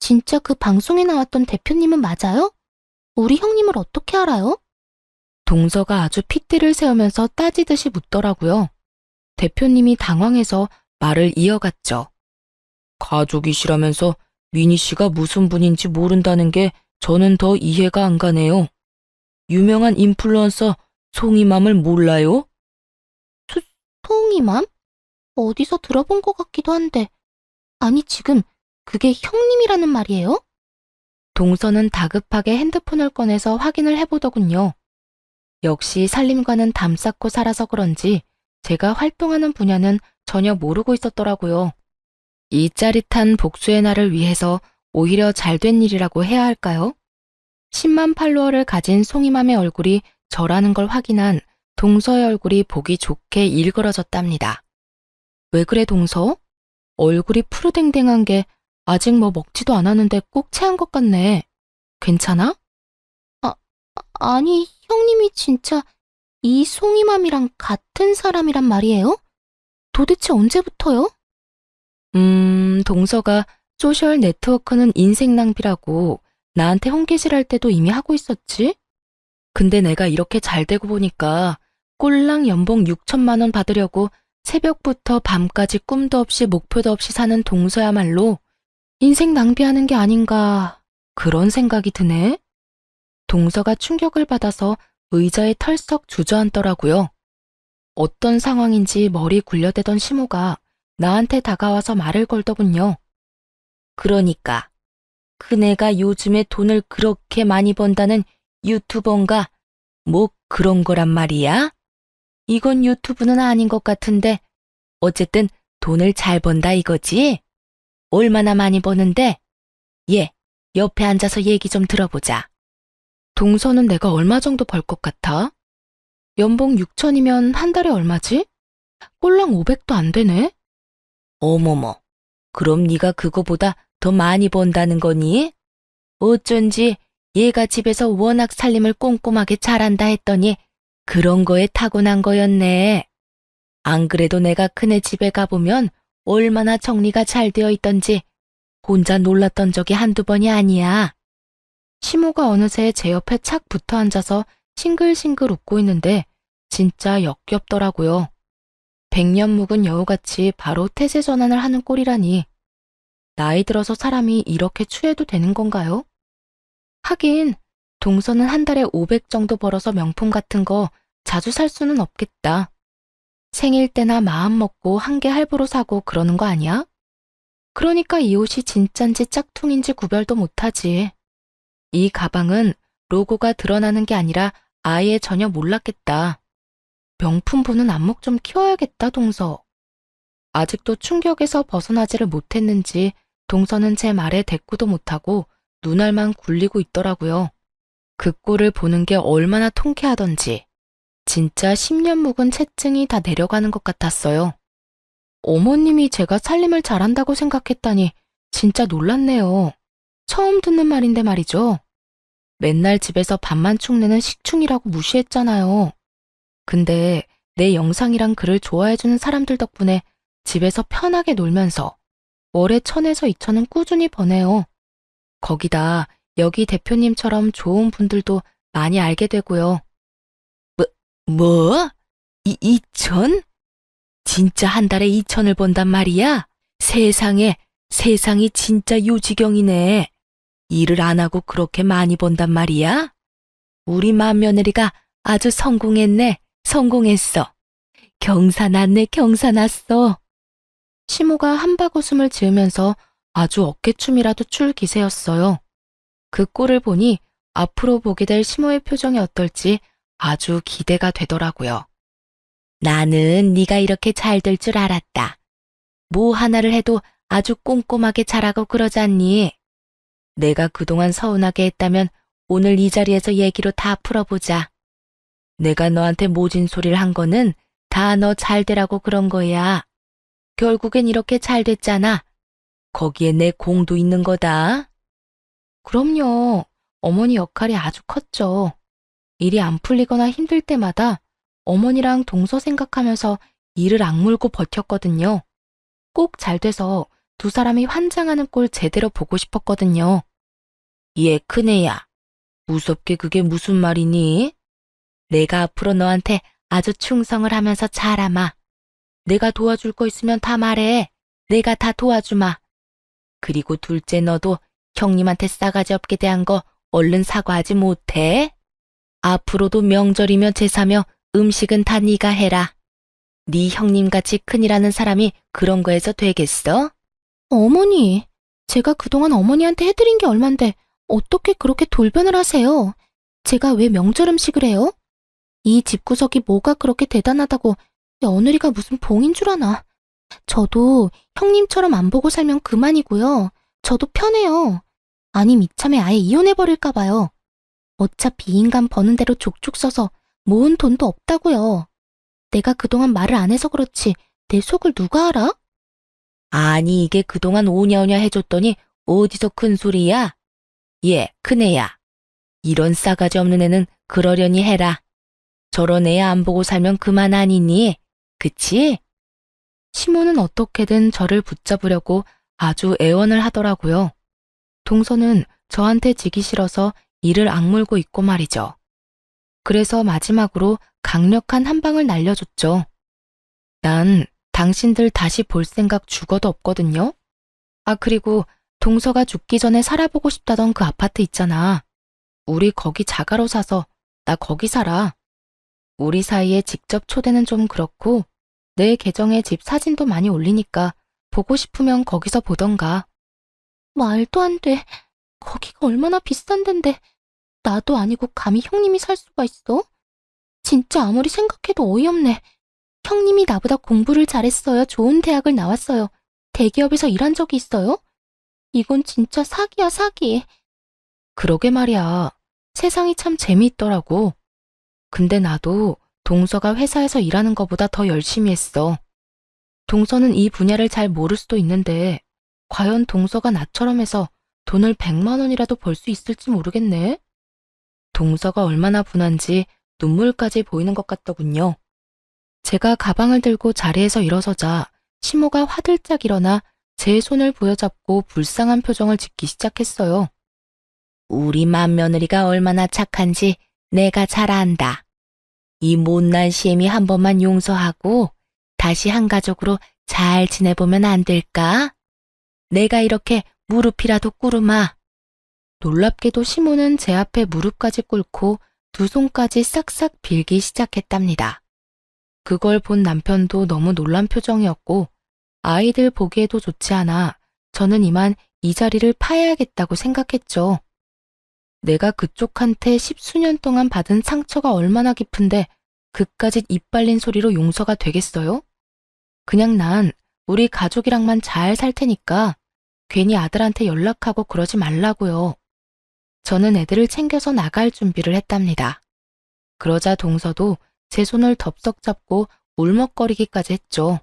진짜 그 방송에 나왔던 대표님은 맞아요? 우리 형님을 어떻게 알아요? 동서가 아주 핏대를 세우면서 따지듯이 묻더라고요. 대표님이 당황해서 말을 이어갔죠. 가족이시라면서 미니 씨가 무슨 분인지 모른다는 게 저는 더 이해가 안 가네요. 유명한 인플루언서 송이맘을 몰라요? 송이맘? 어디서 들어본 것 같기도 한데. 아니, 지금 그게 형님이라는 말이에요? 동서는 다급하게 핸드폰을 꺼내서 확인을 해보더군요. 역시 살림과는 담 쌓고 살아서 그런지 제가 활동하는 분야는 전혀 모르고 있었더라고요. 이 짜릿한 복수의 날을 위해서 오히려 잘된 일이라고 해야 할까요? 10만 팔로워를 가진 송이맘의 얼굴이 저라는 걸 확인한 동서의 얼굴이 보기 좋게 일그러졌답니다. 왜 그래 동서? 얼굴이 푸르댕댕한 게 아직 뭐 먹지도 않았는데 꼭 체한 것 같네. 괜찮아? 아니, 형님이 진짜 이 송이맘이랑 같은 사람이란 말이에요? 도대체 언제부터요? 동서가 소셜 네트워크는 인생 낭비라고 나한테 홍계실할 때도 이미 하고 있었지? 근데 내가 이렇게 잘 되고 보니까 꼴랑 연봉 6천만 원 받으려고 새벽부터 밤까지 꿈도 없이 목표도 없이 사는 동서야말로 인생 낭비하는 게 아닌가 그런 생각이 드네. 동서가 충격을 받아서 의자에 털썩 주저앉더라고요. 어떤 상황인지 머리 굴려대던 시모가 나한테 다가와서 말을 걸더군요. 그러니까 그네가 요즘에 돈을 그렇게 많이 번다는 유튜버인가? 뭐 그런 거란 말이야? 이건 유튜브는 아닌 것 같은데 어쨌든 돈을 잘 번다 이거지? 얼마나 많이 버는데? 얘, 옆에 앉아서 얘기 좀 들어보자. 동서는 내가 얼마 정도 벌 것 같아? 연봉 6천이면 한 달에 얼마지? 꼴랑 500도 안 되네? 어머머, 그럼 네가 그거보다 더 많이 번다는 거니? 어쩐지 얘가 집에서 워낙 살림을 꼼꼼하게 잘한다 했더니 그런 거에 타고난 거였네. 안 그래도 내가 그네 집에 가보면 얼마나 정리가 잘 되어 있던지 혼자 놀랐던 적이 한두 번이 아니야. 시모가 어느새 제 옆에 착 붙어 앉아서 싱글싱글 웃고 있는데 진짜 역겹더라고요. 백년 묵은 여우같이 바로 태세 전환을 하는 꼴이라니. 나이 들어서 사람이 이렇게 추해도 되는 건가요? 하긴 동서는 한 달에 500 정도 벌어서 명품 같은 거 자주 살 수는 없겠다. 생일 때나 마음 먹고 한 개 할부로 사고 그러는 거 아니야? 그러니까 이 옷이 진짠지 짝퉁인지 구별도 못하지. 이 가방은 로고가 드러나는 게 아니라 아예 전혀 몰랐겠다. 명품 보는 안목 좀 키워야겠다, 동서. 아직도 충격에서 벗어나지를 못했는지 동서는 제 말에 대꾸도 못하고 눈알만 굴리고 있더라고요. 그 꼴을 보는 게 얼마나 통쾌하던지. 진짜 10년 묵은 체증이 다 내려가는 것 같았어요. 어머님이 제가 살림을 잘한다고 생각했다니 진짜 놀랐네요. 처음 듣는 말인데 말이죠. 맨날 집에서 밥만 축내는 식충이라고 무시했잖아요. 근데 내 영상이랑 글을 좋아해주는 사람들 덕분에 집에서 편하게 놀면서 월에 1,000에서 2,000은 꾸준히 버네요. 거기다 여기 대표님처럼 좋은 분들도 많이 알게 되고요. 뭐? 2천? 진짜 한 달에 2천을 번단 말이야? 세상에, 세상이 진짜 요지경이네. 일을 안 하고 그렇게 많이 번단 말이야? 우리 맏며느리가 아주 성공했네. 성공했어. 경사났네, 경사났어. 시모가 한바구음을 지으면서 아주 어깨춤이라도 출 기세였어요. 그 꼴을 보니 앞으로 보게 될 시모의 표정이 어떨지 아주 기대가 되더라고요. 나는 네가 이렇게 잘 될 줄 알았다. 뭐 하나를 해도 아주 꼼꼼하게 잘하고 그러잖니. 내가 그동안 서운하게 했다면 오늘 이 자리에서 얘기로 다 풀어보자. 내가 너한테 모진 소리를 한 거는 다 너 잘 되라고 그런 거야. 결국엔 이렇게 잘 됐잖아. 거기에 내 공도 있는 거다. 그럼요. 어머니 역할이 아주 컸죠. 일이 안 풀리거나 힘들 때마다 어머니랑 동서 생각하면서 일을 악물고 버텼거든요. 꼭 잘 돼서 두 사람이 환장하는 꼴 제대로 보고 싶었거든요. 얘 큰애야. 무섭게 그게 무슨 말이니? 내가 앞으로 너한테 아주 충성을 하면서 잘하마. 내가 도와줄 거 있으면 다 말해. 내가 다 도와주마. 그리고 둘째 너도 형님한테 싸가지 없게 대한 거 얼른 사과하지 못해? 앞으로도 명절이며 제사며 음식은 다 네가 해라. 네 형님같이 큰일하는 사람이 그런 거에서 되겠어? 어머니, 제가 그동안 어머니한테 해드린 게 얼만데 어떻게 그렇게 돌변을 하세요? 제가 왜 명절 음식을 해요? 이 집구석이 뭐가 그렇게 대단하다고 며느리가 무슨 봉인 줄 아나. 저도 형님처럼 안 보고 살면 그만이고요. 저도 편해요. 아님 이참에 아예 이혼해버릴까 봐요. 어차피 이 인간 버는 대로 족족 써서 모은 돈도 없다고요. 내가 그동안 말을 안 해서 그렇지 내 속을 누가 알아? 아니 이게 그동안 오냐오냐 해줬더니 어디서 큰 소리야? 얘, 큰애야. 이런 싸가지 없는 애는 그러려니 해라. 저런 애 안 보고 살면 그만 아니니? 그치? 시모는 어떻게든 저를 붙잡으려고 아주 애원을 하더라고요. 동서는 저한테 지기 싫어서 이를 악물고 있고 말이죠. 그래서 마지막으로 강력한 한 방을 날려줬죠. 난 당신들 다시 볼 생각 죽어도 없거든요. 아, 그리고 동서가 죽기 전에 살아보고 싶다던 그 아파트 있잖아. 우리 거기 자가로 사서 나 거기 살아. 우리 사이에 직접 초대는 좀 그렇고 내 계정에 집 사진도 많이 올리니까 보고 싶으면 거기서 보던가. 말도 안 돼. 거기가 얼마나 비싼 덴데 나도 아니고 감히 형님이 살 수가 있어? 진짜 아무리 생각해도 어이없네. 형님이 나보다 공부를 잘했어요. 좋은 대학을 나왔어요. 대기업에서 일한 적이 있어요? 이건 진짜 사기야, 사기. 그러게 말이야. 세상이 참 재미있더라고. 근데 나도 동서가 회사에서 일하는 것보다 더 열심히 했어. 동서는 이 분야를 잘 모를 수도 있는데 과연 동서가 나처럼 해서 돈을 100만 원이라도 벌 수 있을지 모르겠네. 동서가 얼마나 분한지 눈물까지 보이는 것 같더군요. 제가 가방을 들고 자리에서 일어서자 시모가 화들짝 일어나 제 손을 부여잡고 불쌍한 표정을 짓기 시작했어요. 우리 맏며느리가 얼마나 착한지 내가 잘 안다. 이 못난 시엠이 한 번만 용서하고 다시 한 가족으로 잘 지내보면 안 될까? 내가 이렇게 무릎이라도 꿇으마. 놀랍게도 시모는 제 앞에 무릎까지 꿇고 두 손까지 싹싹 빌기 시작했답니다. 그걸 본 남편도 너무 놀란 표정이었고 아이들 보기에도 좋지 않아 저는 이만 이 자리를 파야겠다고 생각했죠. 내가 그쪽한테 10수년 동안 받은 상처가 얼마나 깊은데 그까짓 입 발린 소리로 용서가 되겠어요? 그냥 난 우리 가족이랑만 잘 살 테니까 괜히 아들한테 연락하고 그러지 말라고요. 저는 애들을 챙겨서 나갈 준비를 했답니다. 그러자 동서도 제 손을 덥석 잡고 울먹거리기까지 했죠.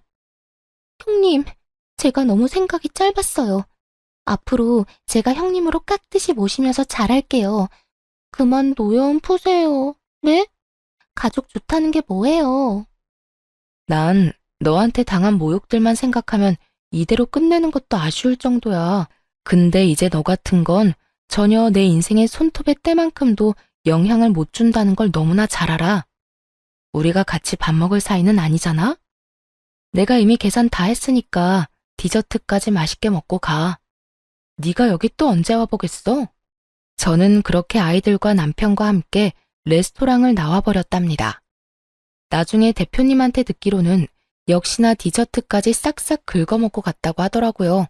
형님, 제가 너무 생각이 짧았어요. 앞으로 제가 형님으로 깍듯이 모시면서 잘할게요. 그만 노여움 푸세요. 네? 가족 좋다는 게 뭐예요? 난 너한테 당한 모욕들만 생각하면 이대로 끝내는 것도 아쉬울 정도야. 근데 이제 너 같은 건 전혀 내 인생의 손톱의 때만큼도 영향을 못 준다는 걸 너무나 잘 알아. 우리가 같이 밥 먹을 사이는 아니잖아? 내가 이미 계산 다 했으니까 디저트까지 맛있게 먹고 가. 네가 여기 또 언제 와보겠어? 저는 그렇게 아이들과 남편과 함께 레스토랑을 나와버렸답니다. 나중에 대표님한테 듣기로는 역시나 디저트까지 싹싹 긁어먹고 갔다고 하더라고요.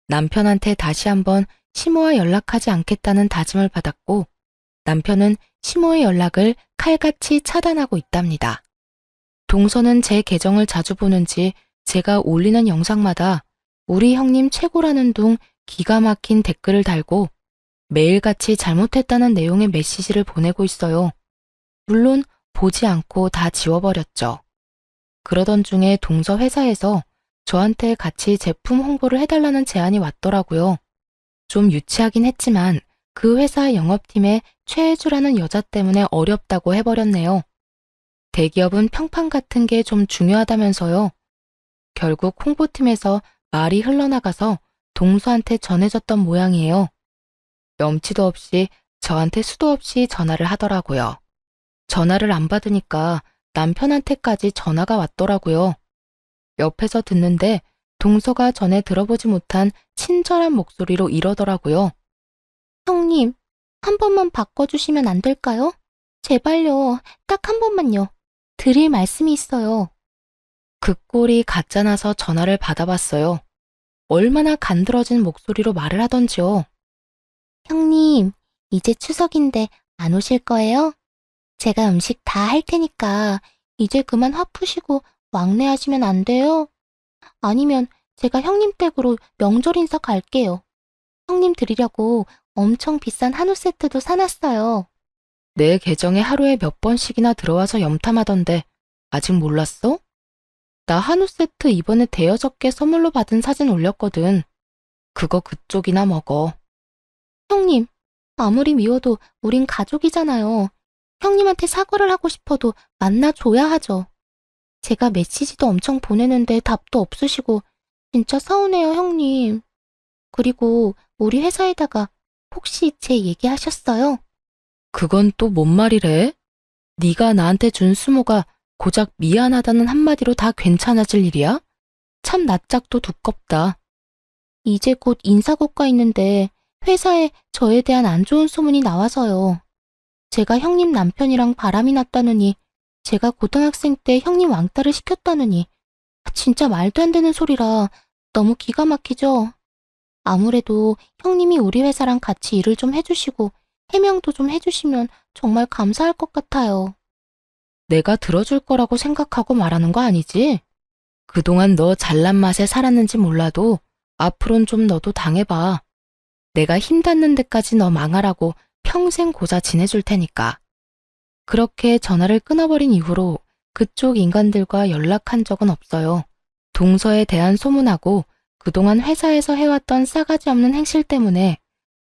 남편한테 다시 한번 시모와 연락하지 않겠다는 다짐을 받았고 남편은 시모의 연락을 칼같이 차단하고 있답니다. 동서는 제 계정을 자주 보는지 제가 올리는 영상마다 우리 형님 최고라는 둥 기가 막힌 댓글을 달고 매일같이 잘못했다는 내용의 메시지를 보내고 있어요. 물론 보지 않고 다 지워버렸죠. 그러던 중에 동서 회사에서 저한테 같이 제품 홍보를 해달라는 제안이 왔더라고요. 좀 유치하긴 했지만 그 회사 영업팀에 최혜주라는 여자 때문에 어렵다고 해버렸네요. 대기업은 평판 같은 게 좀 중요하다면서요. 결국 홍보팀에서 말이 흘러나가서 동서한테 전해졌던 모양이에요. 염치도 없이 저한테 수도 없이 전화를 하더라고요. 전화를 안 받으니까 남편한테까지 전화가 왔더라고요. 옆에서 듣는데 동서가 전에 들어보지 못한 친절한 목소리로 이러더라고요. 형님, 한 번만 바꿔주시면 안 될까요? 제발요, 딱 한 번만요. 드릴 말씀이 있어요. 그 꼴이 가짜나서 전화를 받아봤어요. 얼마나 간드러진 목소리로 말을 하던지요. 형님, 이제 추석인데 안 오실 거예요? 제가 음식 다 할 테니까 이제 그만 화 푸시고 왕래하시면 안 돼요? 아니면 제가 형님 댁으로 명절 인사 갈게요. 형님 드리려고 엄청 비싼 한우 세트도 사놨어요. 내 계정에 하루에 몇 번씩이나 들어와서 염탐하던데 아직 몰랐어? 나 한우 세트 이번에 대여섯 개 선물로 받은 사진 올렸거든. 그거 그쪽이나 먹어. 형님, 아무리 미워도 우린 가족이잖아요. 형님한테 사과를 하고 싶어도 만나줘야 하죠. 제가 메시지도 엄청 보내는데 답도 없으시고 진짜 서운해요, 형님. 그리고 우리 회사에다가 혹시 제 얘기하셨어요? 그건 또 뭔 말이래? 네가 나한테 준 수모가 고작 미안하다는 한마디로 다 괜찮아질 일이야? 참 낯짝도 두껍다. 이제 곧 인사고과 있는데 회사에 저에 대한 안 좋은 소문이 나와서요. 제가 형님 남편이랑 바람이 났다느니, 제가 고등학생 때 형님 왕따를 시켰다느니, 진짜 말도 안 되는 소리라 너무 기가 막히죠? 아무래도 형님이 우리 회사랑 같이 일을 좀 해주시고 해명도 좀 해주시면 정말 감사할 것 같아요. 내가 들어줄 거라고 생각하고 말하는 거 아니지? 그동안 너 잘난 맛에 살았는지 몰라도 앞으론 좀 너도 당해봐. 내가 힘 닿는 데까지 너 망하라고 평생 고자 지내줄 테니까. 그렇게 전화를 끊어버린 이후로 그쪽 인간들과 연락한 적은 없어요. 동서에 대한 소문하고 그동안 회사에서 해왔던 싸가지 없는 행실 때문에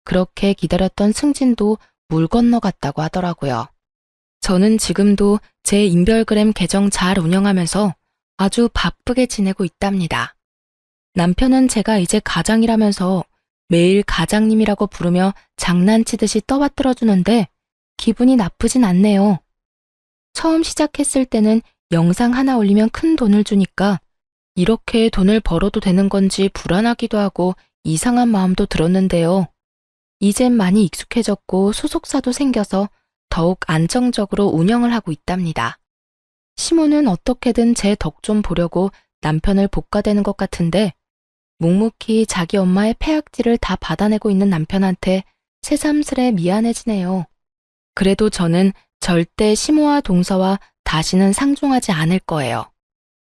그렇게 기다렸던 승진도 물 건너갔다고 하더라고요. 저는 지금도 제 인별그램 계정 잘 운영하면서 아주 바쁘게 지내고 있답니다. 남편은 제가 이제 가장이라면서 매일 가장님이라고 부르며 장난치듯이 떠받들어주는데 기분이 나쁘진 않네요. 처음 시작했을 때는 영상 하나 올리면 큰 돈을 주니까 이렇게 돈을 벌어도 되는 건지 불안하기도 하고 이상한 마음도 들었는데요. 이젠 많이 익숙해졌고 소속사도 생겨서 더욱 안정적으로 운영을 하고 있답니다. 시모는 어떻게든 제 덕 좀 보려고 남편을 볶아대는 것 같은데 묵묵히 자기 엄마의 폐악질을 다 받아내고 있는 남편한테 새삼스레 미안해지네요. 그래도 저는 절대 시모와 동서와 다시는 상종하지 않을 거예요.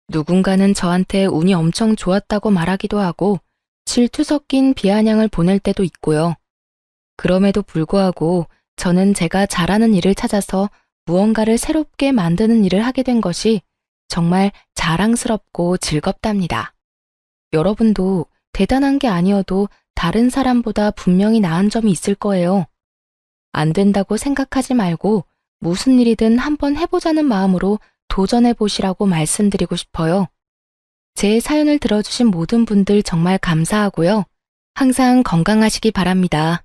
누군가는 저한테 운이 엄청 좋았다고 말하기도 하고 질투 섞인 비아냥을 보낼 때도 있고요. 그럼에도 불구하고 저는 제가 잘하는 일을 찾아서 무언가를 새롭게 만드는 일을 하게 된 것이 정말 자랑스럽고 즐겁답니다. 여러분도 대단한 게 아니어도 다른 사람보다 분명히 나은 점이 있을 거예요. 안 된다고 생각하지 말고 무슨 일이든 한번 해보자는 마음으로 도전해 보시라고 말씀드리고 싶어요. 제 사연을 들어주신 모든 분들 정말 감사하고요. 항상 건강하시기 바랍니다.